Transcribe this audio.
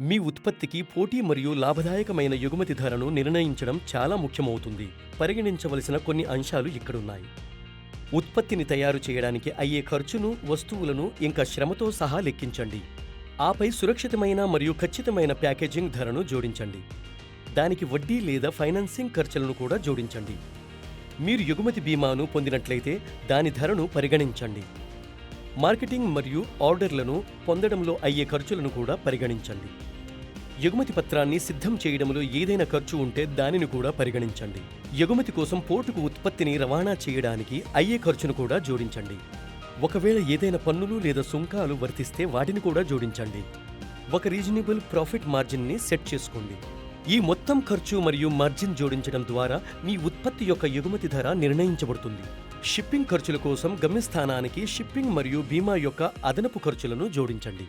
మీ ఉత్పత్తికి పోటీ మరియు లాభదాయకమైన ఎగుమతి ధరను నిర్ణయించడం చాలా ముఖ్యమవుతుంది. పరిగణించవలసిన కొన్ని అంశాలు ఇక్కడున్నాయి. ఉత్పత్తిని తయారు చేయడానికి అయ్యే ఖర్చును, వస్తువులను ఇంకా శ్రమతో సహా లెక్కించండి. ఆపై సురక్షితమైన మరియు ఖచ్చితమైన ప్యాకేజింగ్ ధరను జోడించండి. దానికి వడ్డీ లేదా ఫైనాన్సింగ్ ఖర్చులను కూడా జోడించండి. మీరు ఎగుమతి బీమాను పొందినట్లయితే దాని ధరను పరిగణించండి. మార్కెటింగ్ మరియు ఆర్డర్లను పొందడంలో అయ్యే ఖర్చులను కూడా పరిగణించండి. ఎగుమతి పత్రాన్ని సిద్ధం చేయడంలో ఏదైనా ఖర్చు ఉంటే దానిని కూడా పరిగణించండి. ఎగుమతి కోసం పోర్టుకు ఉత్పత్తిని రవాణా చేయడానికి అయ్యే ఖర్చును కూడా జోడించండి. ఒకవేళ ఏదైనా పన్నులు లేదా సుంకాలు వర్తిస్తే వాటిని కూడా జోడించండి. ఒక రీజనబుల్ ప్రాఫిట్ మార్జిన్ని సెట్ చేసుకోండి. ఈ మొత్తం ఖర్చు మరియు మార్జిన్ జోడించడం ద్వారా మీ ఉత్పత్తి యొక్క ఎగుమతి ధర నిర్ణయించబడుతుంది. షిప్పింగ్ ఖర్చుల కోసం గమ్యస్థానానికి షిప్పింగ్ మరియు బీమా యొక్క అదనపు ఖర్చులను జోడించండి.